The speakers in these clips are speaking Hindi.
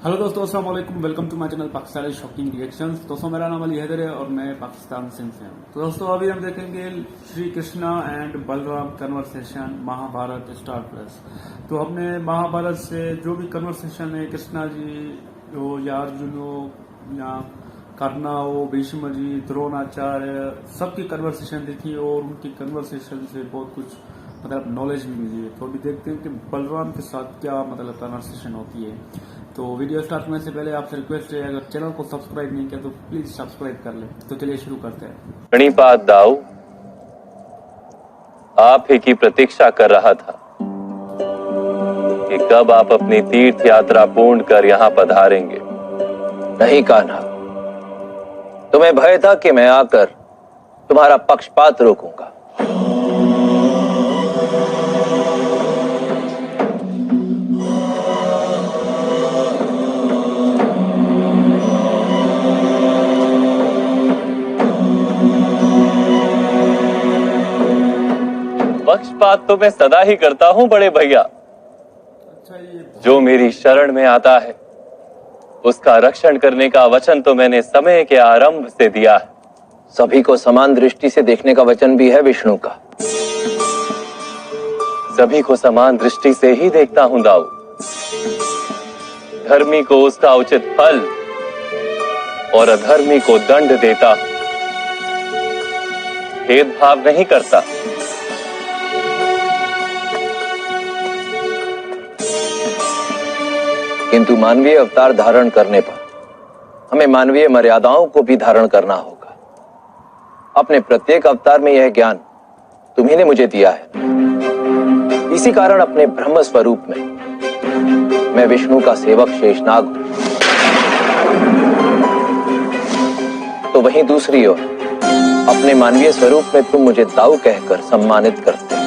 हेलो दोस्तों, अस्सलाम वालेकुम। Welcome to my channel Pakistani shocking reactions. दोस्तों, मेरा नाम अली हैदर है और मैं पाकिस्तान से हूँ। तो दोस्तों, अभी हम देखेंगे Shri Krishna and Balram conversation Mahabharat Star Plus. तो हमने महाभारत से जो भी कन्वर्सेशन है, कृष्णा जी हो या अर्जुन हो या कर्णा हो, भीष्म जी, द्रोणाचार्य, सबकी कन्वर्सेशन देखी और उनकी कन्वर्सेशन से बहुत कुछ नॉलेज भी मिली है। तो अभी देखते हैं कि बलराम के साथ क्या कन्वर्सेशन होती है। तो वीडियो स्टार्ट करने से पहले आपसे रिक्वेस्ट है, अगर चैनल को सब्सक्राइब नहीं किया तो प्लीज सब्सक्राइब कर लें। तो चलिए शुरू करते हैं। प्रणिपात दाऊ, आप ही की प्रतीक्षा कर रहा था कि कब आप अपनी तीर्थ यात्रा पूर्ण कर यहां पधारेंगे। नहीं कान्हा, तुम्हें भय था कि मैं आकर तुम्हारा पक्षपात रोकूंगा। पक्षपात तो मैं सदा ही करता हूं बड़े भैया। जो मेरी शरण में आता है उसका रक्षण करने का वचन तो मैंने समय के आरंभ से दिया है। सभी को समान दृष्टि से देखने का वचन भी है विष्णु का। सभी को समान दृष्टि से ही देखता हूं दाऊ। धर्मी को उसका उचित फल और अधर्मी को दंड देता हूं, भेदभाव नहीं करता। किंतु मानवीय अवतार धारण करने पर हमें मानवीय मर्यादाओं को भी धारण करना होगा। अपने प्रत्येक अवतार में यह ज्ञान तुम्ही ने मुझे दिया है। इसी कारण अपने ब्रह्म स्वरूप में मैं विष्णु का सेवक शेषनाग हूं। तो वहीं दूसरी ओर अपने मानवीय स्वरूप में तुम मुझे दाऊ कहकर सम्मानित करते हो।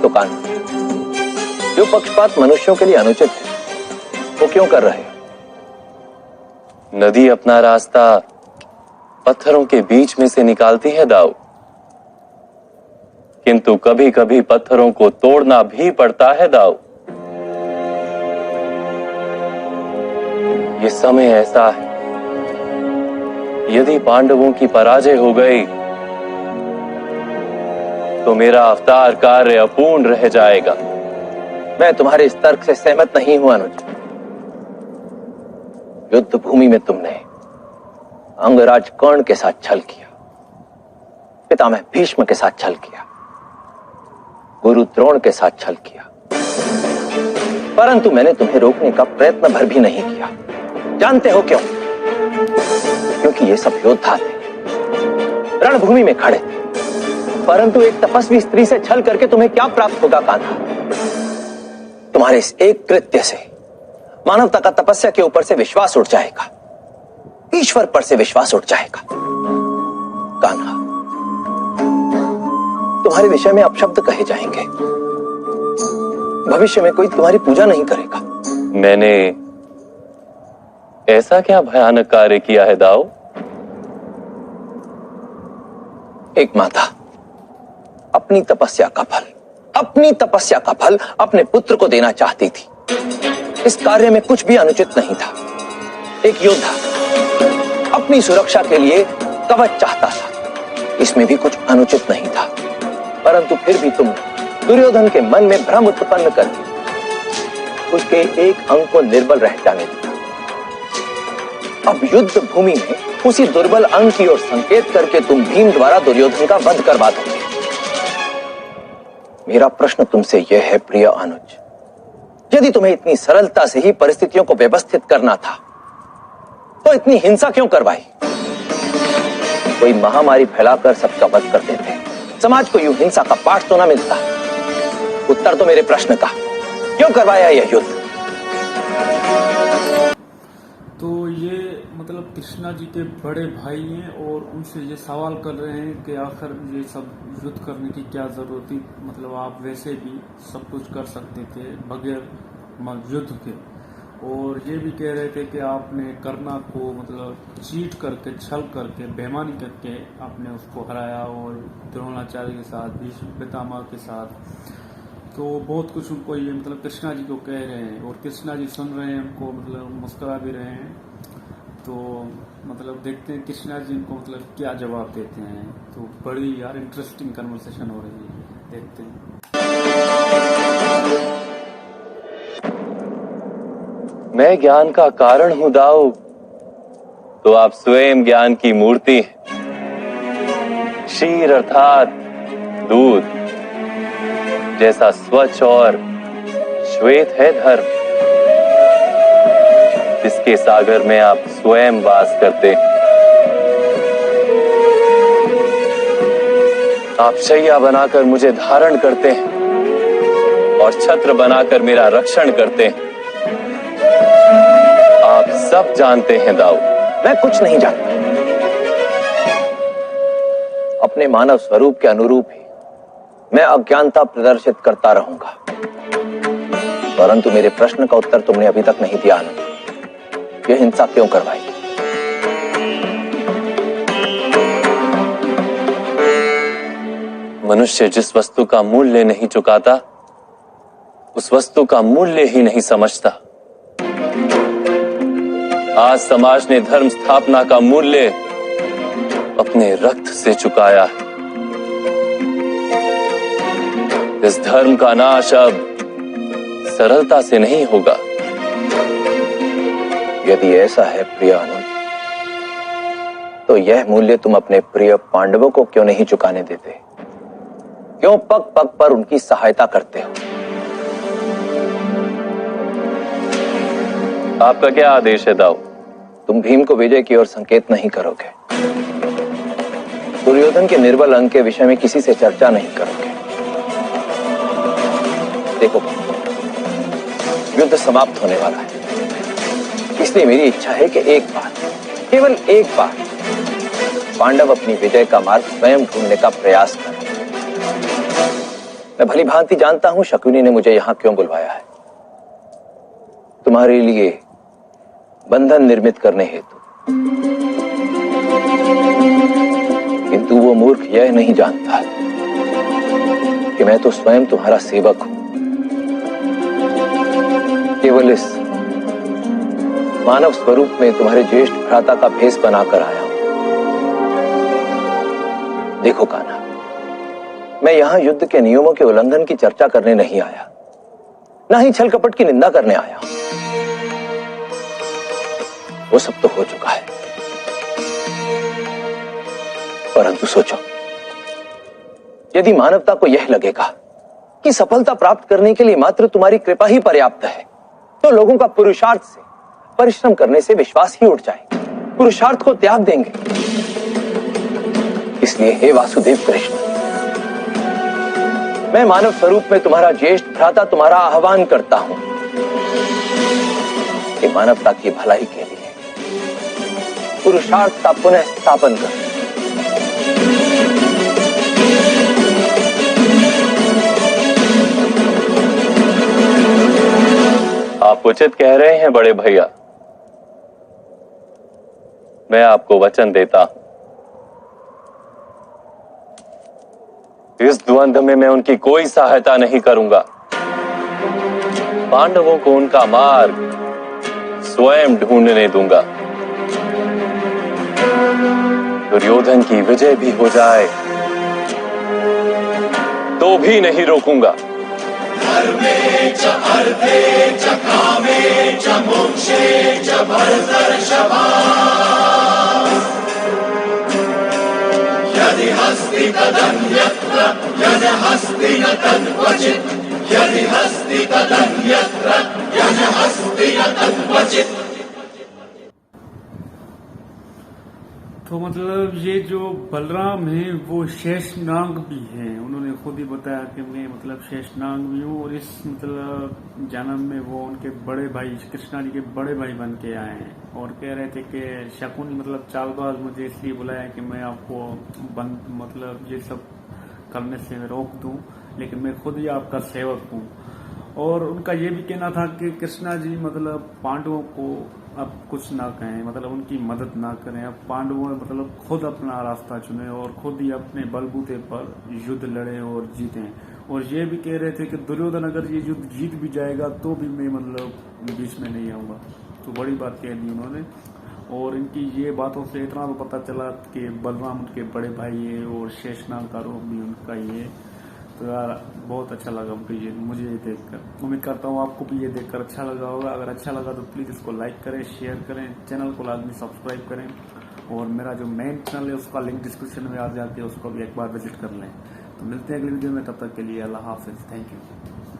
तो कान्हा, जो पक्षपात मनुष्यों के लिए अनुचित है वो क्यों कर रहे हो? नदी अपना रास्ता पत्थरों के बीच में से निकालती है दाऊ, किंतु कभी कभी पत्थरों को तोड़ना भी पड़ता है दाऊ। ये समय ऐसा है, यदि पांडवों की पराजय हो गई तो मेरा अवतार कार्य अपूर्ण रह जाएगा। मैं तुम्हारे इस तर्क से सहमत नहीं हूं अनुज। युद्ध भूमि में तुमने अंगराज कर्ण के साथ छल किया, पितामह भीष्म के साथ छल किया, गुरु द्रोण के साथ छल किया, परंतु मैंने तुम्हें रोकने का प्रयत्न भर भी नहीं किया। जानते हो क्यों? क्योंकि ये सब योद्धा थे, रणभूमि में खड़े थे। परंतु एक तपस्वी स्त्री से छल करके तुम्हें क्या प्राप्त होगा कान्हा? तुम्हारे इस एक कृत्य से मानवता का तपस्या के ऊपर से विश्वास उठ जाएगा, ईश्वर पर से विश्वास उठ जाएगा। कान्हा, तुम्हारे विषय में अपशब्द कहे जाएंगे। भविष्य में कोई तुम्हारी पूजा नहीं करेगा। मैंने ऐसा क्या भयानक कार्य किया है दाऊ? एक माता अपनी तपस्या का फल अपने पुत्र को देना चाहती थी। इस कार्य में कुछ भी अनुचित नहीं था। एक योद्धा अपनी सुरक्षा के लिए कवच चाहता था, इसमें भी कुछ अनुचित नहीं था। परंतु फिर भी तुमने दुर्योधन के मन में भ्रम उत्पन्न करके उसके एक अंग को निर्बल रह जाने दिया। अब युद्ध भूमि में उसी दुर्बल अंग की ओर संकेत करके तुम भीम द्वारा दुर्योधन का वध करवा दोगे। मेरा प्रश्न तुमसे यह है प्रिय अनुज, यदि तुम्हें इतनी सरलता से ही परिस्थितियों को व्यवस्थित करना था तो इतनी हिंसा क्यों करवाई? कोई महामारी फैलाकर सबका वध कर देते, समाज को यूं हिंसा का पाठ तो ना मिलता। उत्तर तो मेरे प्रश्न का, क्यों करवाया यह युद्ध? तो ये कृष्णा जी के बड़े भाई हैं और उनसे ये सवाल कर रहे हैं कि आखिर ये सब युद्ध करने की क्या जरूरत थी। आप वैसे भी सब कुछ कर सकते थे बगैर युद्ध के। और ये भी कह रहे थे कि आपने कर्णा को चीट करके, छल करके, बेईमानी करके आपने उसको हराया और द्रोणाचार्य के साथ, भीष्म पितामह के साथ तो बहुत कुछ उनको ये मतलब कृष्णा जी को कह रहे हैं और कृष्णा जी सुन रहे हैं उनको, मतलब मुस्कुरा भी रहे हैं। तो मतलब देखते हैं कृष्णा जी इनको मतलब क्या जवाब देते हैं। तो बड़ी यार इंटरेस्टिंग कन्वर्सेशन हो रही है, देखते हैं। मैं ज्ञान का कारण हूं दाऊ, तो आप स्वयं ज्ञान की मूर्ति हैं। क्षीर अर्थात दूध जैसा स्वच्छ और श्वेत है धर्म, जिसके सागर में आप स्वयं वास करते हैं। आप शैया बनाकर मुझे धारण करते हैं और छत्र बनाकर मेरा रक्षण करते हैं। आप सब जानते हैं दाऊ। मैं कुछ नहीं जानता। अपने मानव स्वरूप के अनुरूप ही मैं अज्ञानता प्रदर्शित करता रहूंगा। परंतु मेरे प्रश्न का उत्तर तुमने अभी तक नहीं दिया आनंद। यह हिंसा क्यों करवाई? मनुष्य जिस वस्तु का मूल्य नहीं चुकाता, उस वस्तु का मूल्य ही नहीं समझता। आज समाज ने धर्म स्थापना का मूल्य अपने रक्त से चुकाया है। इस धर्म का नाश अब सरलता से नहीं होगा। यदि ऐसा है प्रिय अनुज, तो यह मूल्य तुम अपने प्रिय पांडवों को क्यों नहीं चुकाने देते? क्यों पग पग पर उनकी सहायता करते हो? आपका क्या आदेश है दाऊ? तुम भीम को विजय की ओर संकेत नहीं करोगे। दुर्योधन के निर्बल अंग के विषय में किसी से चर्चा नहीं करोगे। देखो, युद्ध समाप्त होने वाला है, इसलिए मेरी इच्छा है कि एक बार, केवल एक बार, पांडव अपनी विजय का मार्ग स्वयं ढूंढने का प्रयास करें। मैं भली भांति जानता हूं शकुनी ने मुझे यहां क्यों बुलवाया है। तुम्हारे लिए बंधन निर्मित करने हेतु। किंतु वो मूर्ख यह नहीं जानता कि मैं तो स्वयं तुम्हारा सेवक हूं। केवल इस मानव स्वरूप में तुम्हारे ज्येष्ठ भ्राता का भेष बनाकर आया हूं। देखो कान्हा, मैं यहां युद्ध के नियमों के उल्लंघन की चर्चा करने नहीं आया, ना ही छल कपट की निंदा करने आया हूं। वो सब तो हो चुका है। परंतु सोचो, यदि मानवता को यह लगेगा कि सफलता प्राप्त करने के लिए मात्र तुम्हारी कृपा ही पर्याप्त है, तो लोगों का पुरुषार्थ से, परिश्रम करने से विश्वास ही उठ जाएगा, पुरुषार्थ को त्याग देंगे। इसलिए हे वासुदेव कृष्ण, मैं मानव स्वरूप में तुम्हारा ज्येष्ठ भ्राता तुम्हारा आह्वान करता हूं कि मानवता की भलाई के लिए पुरुषार्थ का पुनः स्थापन कर। आप उचित कह रहे हैं बड़े भैया। मैं आपको वचन देता हूं, इस द्वंद्व में मैं उनकी कोई सहायता नहीं करूंगा। पांडवों को उनका मार्ग स्वयं ढूंढने दूंगा। दुर्योधन की विजय भी हो जाए तो भी नहीं रोकूंगा। धर्मे च अर्थे च कामे च मोक्षे च भरतर्षभा, यदि हस्ति तदन्यत्र यदि हस्ति न तद्वचित्, यदि हस्ति तदन्यत्र यदि हस्ति न तद्वचित्। तो मतलब ये जो बलराम है वो शेषनाग भी हैं। उन्होंने खुद ही बताया कि मैं मतलब शेषनाग भी हूँ और इस मतलब जन्म में वो उनके बड़े भाई कृष्णा जी के बड़े भाई बन के आए हैं और कह रहे थे कि शकुनी मतलब चालबाज मुझे इसलिए बुलाया कि मैं आपको बंद मतलब ये सब करने से रोक दूं, लेकिन मैं खुद ही आपका सेवक हूँ। और उनका ये भी कहना था कि कृष्णा जी मतलब पांडवों को अब कुछ ना कहें, मतलब उनकी मदद ना करें। अब पांडवों मतलब खुद अपना रास्ता चुने और खुद ही अपने बलबूते पर युद्ध लड़े और जीतें। और ये भी कह रहे थे कि दुर्योधन अगर ये युद्ध जीत भी जाएगा तो भी मैं मतलब बीच में नहीं आऊँगा। तो बड़ी बात कह दी उन्होंने। और इनकी ये बातों से इतना तो पता चला कि बलराम उनके बड़े भाई है और शेषनाग का रूप भी उनका ही है। तो यार बहुत अच्छा लगा मुझे ये देखकर। उम्मीद करता हूँ आपको भी ये देखकर अच्छा लगा होगा। अगर अच्छा लगा तो प्लीज़ इसको लाइक करें, शेयर करें, चैनल को लाजमी सब्सक्राइब करें और मेरा जो मेन चैनल है उसका लिंक डिस्क्रिप्शन में आ जाके उसको भी एक बार विजिट कर लें। तो मिलते हैं अगली वीडियो में, तब तक के लिए अल्लाह हाफिज़। Thank you.